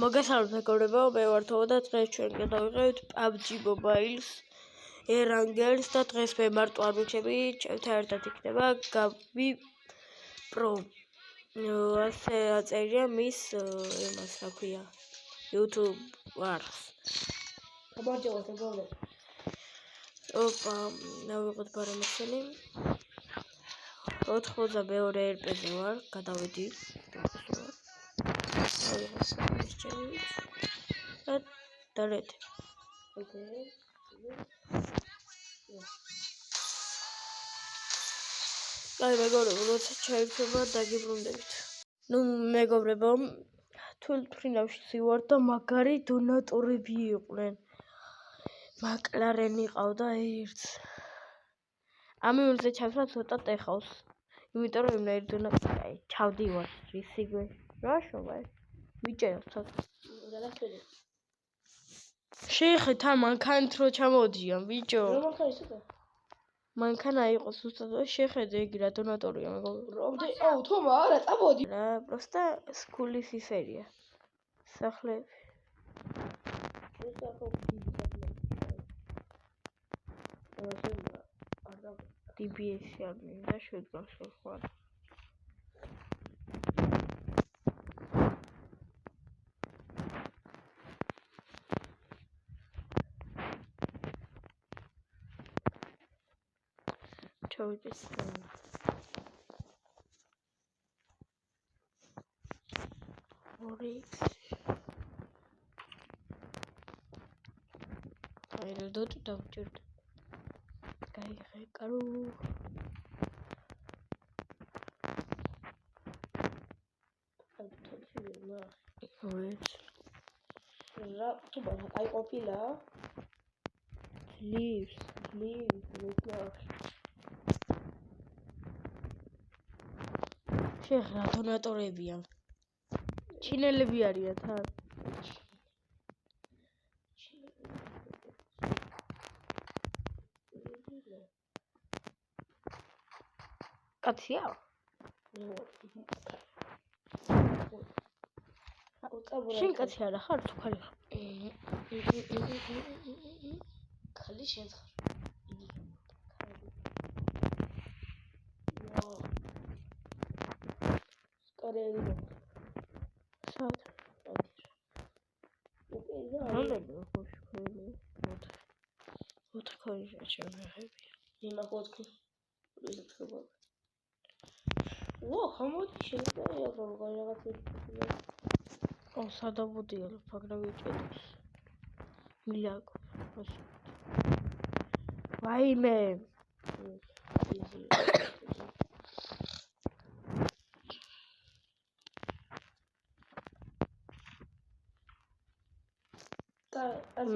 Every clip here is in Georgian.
მოგესალმებით მეგობრებო, მე ვარ თომა და დღეს ჩვენ გადავიღებთ PUBG Mobile-ს ერანგელს და დღეს მე მარტო არ ვიქნები, ჩემთან ერთად იქნება Gabi Pro. ასე აწერია მის იმას, რა ქვია, YouTube-ს. გამარჯობათ მეგობრებო. ოპა, დავიღოთ ბარემოსელი. 82 RP-ზე ვარ, გადავედი. Далее. Okay. Აი მეგობრებო, როცა ჩაიქცევა დაგიბრუნდებით. ნუ მეგობრებო, თვითმფრინავში ვარ და მაგარი დონატორები იყვნენ. McLaren ყავდა ერთს. ამიულზე ჩავსვა ცოტა ტეხავს. იმიტომ რომ იმნაირი დონატორი ჩავდივარ რისიგვე. რა შობა? ვიჭეროთ ცოტა. შეიხეთ ამ მანქანით რო ჩამოდიან, ბიჭო. რა მანქანა ისაა? მანქანა იყოს უბრალოდ შეხედე იგი რა დონატორია მეგობრებო. აუ თომა არა წამოდი. რა, просто სკულის ისერია. სახლები. DBS-ი არ მინდა შედგას ხარ. ჩავიდეს. ორი. აი რა დოტი დავჭირდა. გაიღე კარუ. რა თუმა აი ყოფილა? Leaves. შეხ რა დონატორებია. ჩინელები არიან თან. კაცია? შენ კაცი არა ხარ თუ ხარ? ხალი შენ ხარ. სკარელი. სად? როლები ხოში ხელი. ოთხი შეჩერები. იმა ხოთქი. ისეთქება. ვა, ხამოდი შეიძლება რაღაცა. სადაბუდია ფაგრა ვიჭედოს. მილაკ. ვაიმე.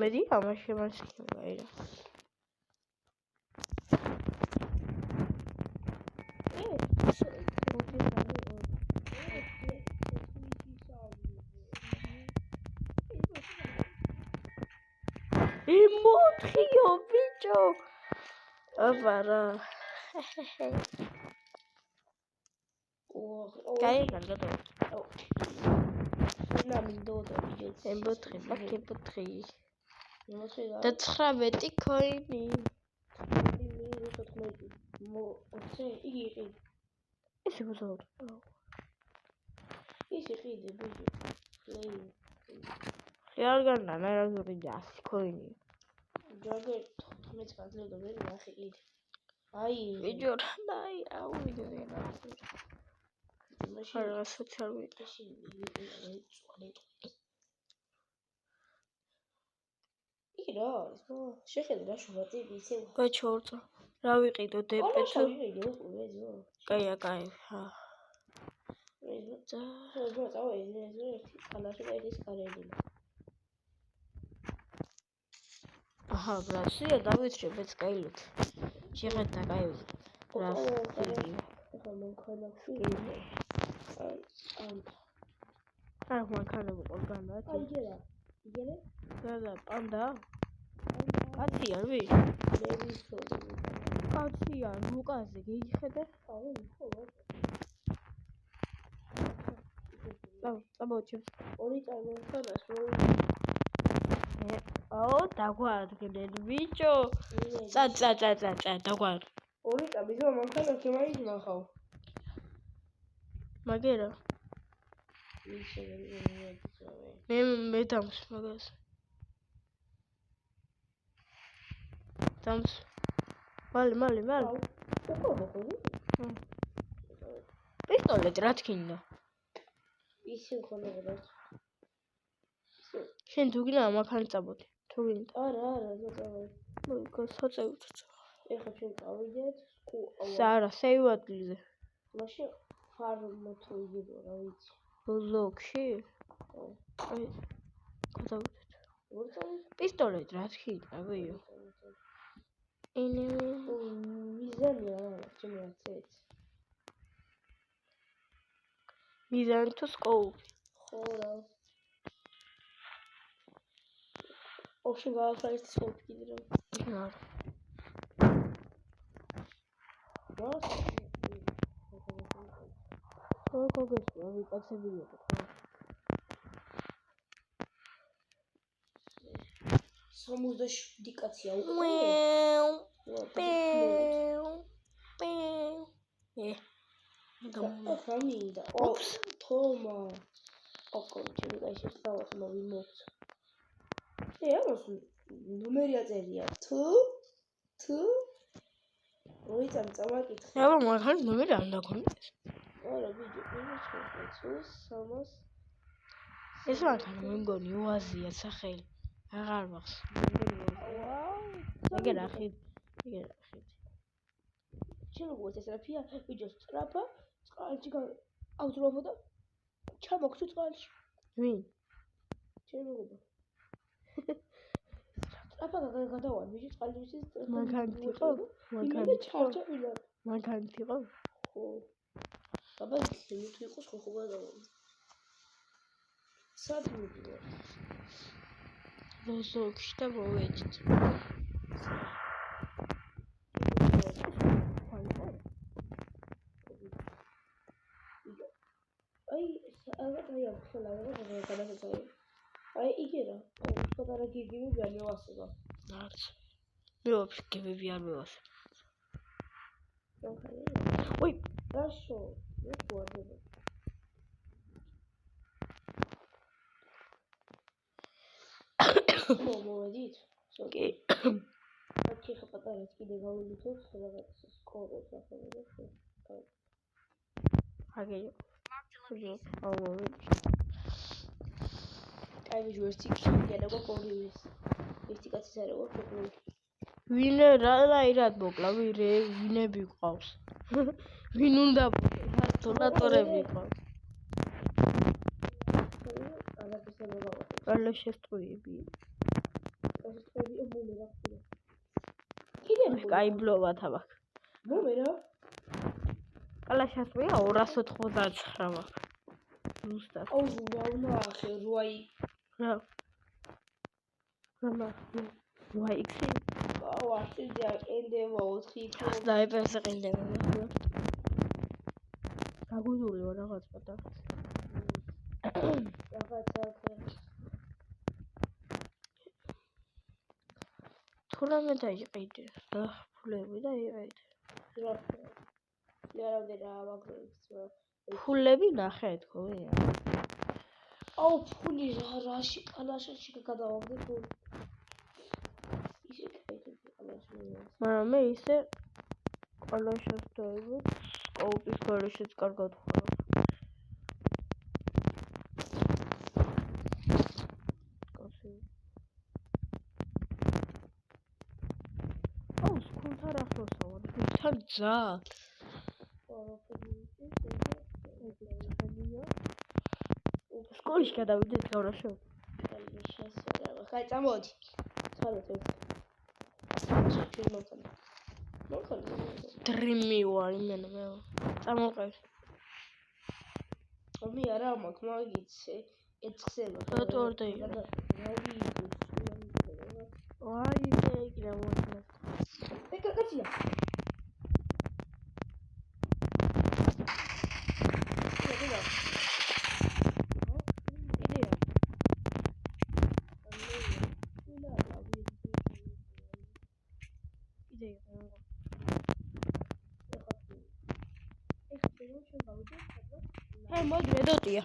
მედი ამაში მასქება ირა. Emotkio, bicho. Abara. Cai, gato. Una mindoda, bicho. Embotri, bakebotri. Da 19 coini. Esse gozado. Esse ride, bicho. Real gana, não era do riacho, coini. Joga, me descansa do meu, não sei. Ai, Vídeo, ai, au, vídeo de nada. Para social media. ირა, შეხედე რა შუბატი ისე. გაჩორდა. რა ვიყიდო დეპეთ. კაია, კაი. აჰა, ბრასია დავიწყე მეც კაილოთ. შეხედე და კაი. ბრას. ახლა მანქანა აი, მანქანა ყორგანა. აი, იგერე? და პანდა. კაცი არ ვი? კაცია, ლუკაზე გიხედე? აუ, ხო. წამოჩებს. ორი წარმოვხანას რომ აო, დაგვადგნენ, ბიჭო. წა, დაგვარ. ორი წამის რომ მანქანა შემაიც ნახავ. მაგერა. ისე მე დამს მაგას. დამს. მალე. უკო მოხდი? პისტოლეტი რა თქინდა? ისე ხოლმე. შენ თუ გინდა მანქანა წამოდი. თუ გინდა. არა, მოწავე. საწევით. ეხლა ჩვენ წავიდეთ. არა, სეივ ადგილზე. მაშინ ფარმო თუ იგივე რა ვიცი. ბლოკში? აი, გადავიდეთ. პისტოლეტი რა თქინდა, ვიო. მიზანია რა, ჩემი აცეთ. მიზანი თუ სკოუპი? ხო რა. ოშინ გავახალეთ სკოუპი კიდე რა. არა. გოგესა, ვიკაცები იყო. 67 კაცია უკვე. ახლა მინდა. თომა. ოკონჩი და ის შეთავაზ მოვიმოც. ამას ნომერი აწერია. თუ ორი წამაკითხე. აბა მაგალითად ნომერი არ დაგონდეს. არა ბიჭო, ის 300. ეს მანქანა მე მგონი უაზია სახელი. აღარ მახსოვს. ეგ რახით. ჩემ მოგწეს ეს რაფია, ბიჭო, სწრაფა, წყალში ავძროვა და ჩამოგცო წყალში. ვინ? ჩემ მოგობა. სწრაფა გადავალ, ბიჭო, წყალში მანქანით იყო? მანქანით იყო? ხო. აბა ის თუ იყოს ხო გადავალ. სად მიდივარ? ლოზოვში და მოვედით. აი იგი რა. პატარა გიგივი ვერ მევასება. არც. მე ვაფშე გიგივი არ მევასებ. ой, хорошо. მე ვარდება. მოვედით? კი. აქ ხა პატარა კიდე გავიმიწოთ რაღაც სკოლას ახლა. აგე. აი ვიჟუერთი კიდე და გოგოვის. ერთი კაცი ზარევა გოგოვის. ვინ რაირად მოკლა, ვინები ყავს. ვინ უნდა დონატორები ყავს. არა შესწროები. კიდე კაი ბლოვა თაბაკ. მომერა. კალაშასვია 299 მაქვს. ზუსტად. აუ ნახე როაი. რა. YX. აუ ასეა ენდევა 4. სნაიპერზე ყინდება. გაგუდული ვარ რაღაც პატარა. რაღაცა თურმე დაიყიდე. რა ფულები და იყიდე. იარავდერა მაგრამ ფულები ნახე თქო. აუ ფული რაში კალაშაში გადავაგდე ფული. ისე კეთილი კალაში. მაგრამ მე ისე კალაშას დავიღებ სკოუპის გარეშეც კარგად ხარ. აუ სკუნთარ ახლოსა ვარ. თან ძად. სკოლაში გადავიდეთ გავრაშო. ხაი წამოდი. ხალხო. დრიმი ვარ იმენა მე. წამოყევ. ამი არა მაქვს მაგიცე. ეცხება. რატო არა? აი მე იქნა მოხდა. ეკა კაცია. მოდი მე დოტია.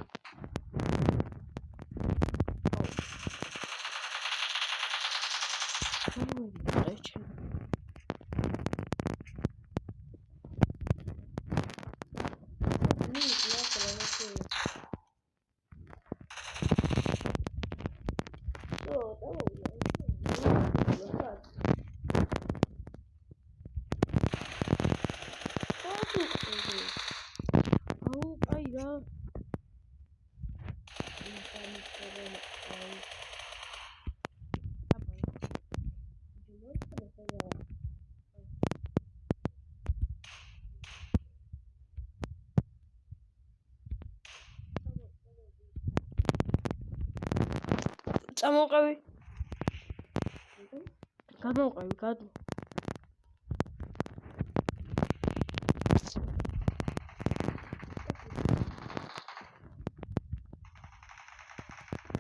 წამოყევი. გადმოყევი, გადმო.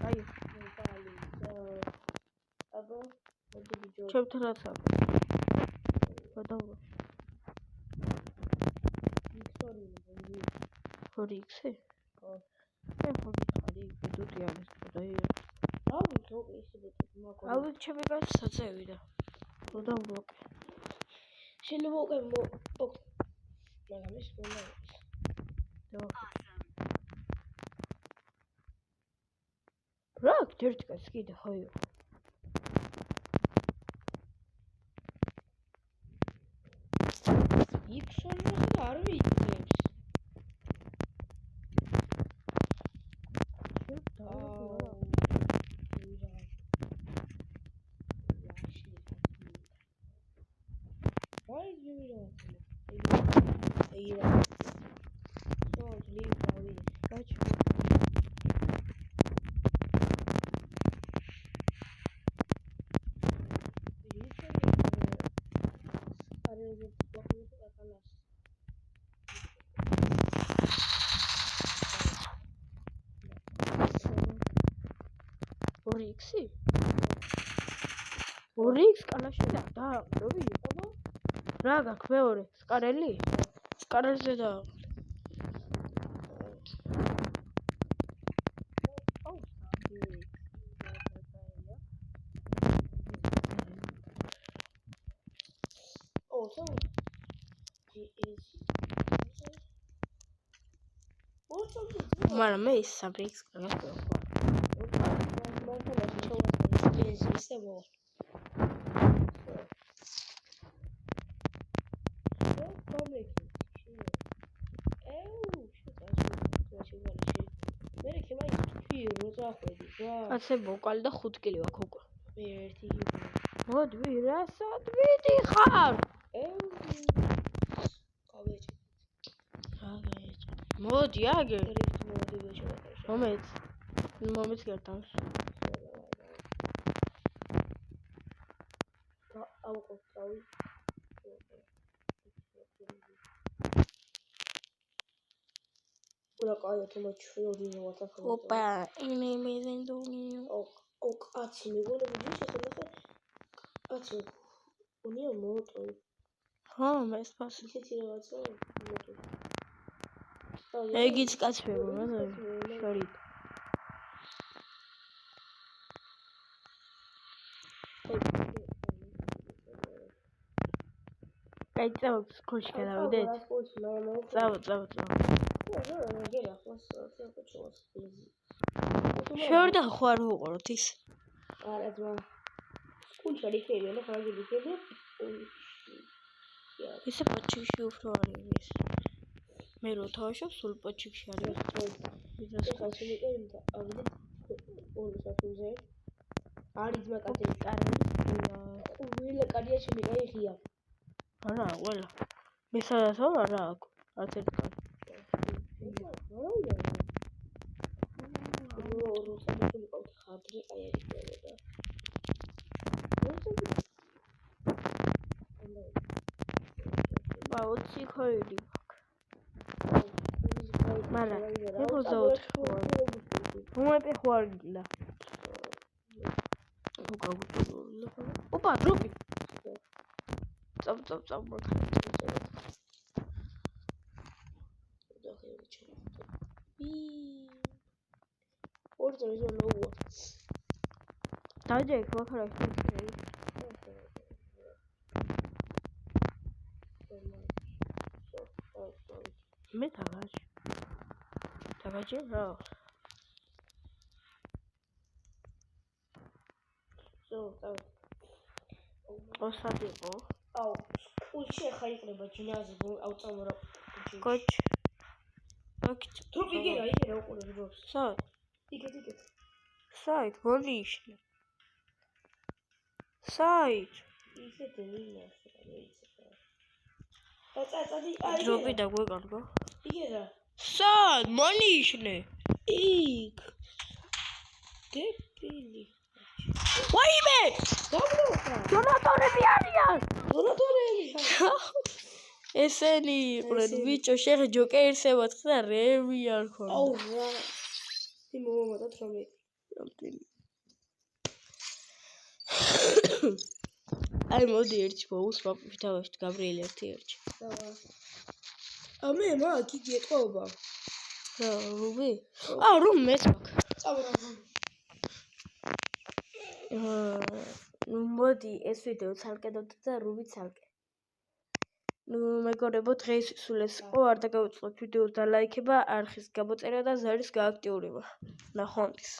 აი, აბა, მოდი ბიჭო. ჩემთანაც აბა. გადავრო. ორი იქსი? ხო. მე ხოდი ვიდოდი არის, დაი. აუ, ჩემი კაცი საწევიდა. გადავრო. შეიძლება უკვე მაგრამ ის უნდა რა, ერთი კაცი კიდე ხოიო. იქსონი არ ვიძებს. ორი იქსი? ორი იქსი კალაში და რობი იყო? რა გაქვს მეორე? სკარელი? სკარელზე და მაგრამ მე ის სამი იქსი კარგად ასე მოკალი და 5 კილი აქვს უკვე. მე ერთი მოდი, რასად ვიდიხარ? მოდი, აგერ. მომეც გერტავს. Opa, კაცი მეგონა ბიჭი შეხება კაცი უნია მოტო ხო მე სპას ისეთი რაღაცა მოტო ეგიც კაცი მეგონა შორი კაიცავს ქუჩი გადავიდეთ წავ შორ და ხوار ვუყუროთ ის არა ძმა კუჩა რიფერია და ხაგი რიფერია ისე პოჩიკში უფრო არის ის მე რო თავშობ სულ პოჩიკში არის ვიდროს ხალხი მეკერინდა ავიდეთ ორი საფუძე არის ძმა კაცი ყველა კადია შემეკარი ღია არა ყველა მე სადაც არა აქვს არც ერთი კაცი ხადრი აი ერიკებოდა ბაუცი ხოიდი მარა ეხო ზაუთ უმეპე ხوارგილა ოპა დროპი წამ. ორი წელი ზო ლოუა. დაიჯექ მაგარაში. მე დაგაჭი რა. ზო, დავა. ოსადიყო. აუ, სკულში ახლა იყრება ჯინაზე, ავწამორა. კოჩ. აკიც. თუ იგერა უყურე დროს. საით? იგეთ. საით? მონიშნე. საით? იგეთ მინას რა იცი. წადი, დროპი დაგვეკარგო. იგერა. საით? მონიშნე. იქ. დეპილი. ვაიმე! დაბრუნდა. დონატორები არიან. ესენი იყვნენ ბიჭო, შეხე ჯოკერს ემათხ და რევი არ ხონდა. აუ რა. დი მომამატოთ რომ რამდენი. აი მოდი ერთი ბოუს ვაფითავებთ გაბრიელი ერთი ერთში. მე მაგ იგი ეთყობა. რა, რუბი? რომ მეც მაქვს. წავრა. ნუ მოდი ეს ვიდეო ცალკე და რუბი ცალკე. ნუ მეგონებო დღეს სულ ეს იყო, არ დაგავიწყოთ ვიდეოს და ლაიქება, არხის გამოწერა და ზარის გააქტიურება. ნახვამდის.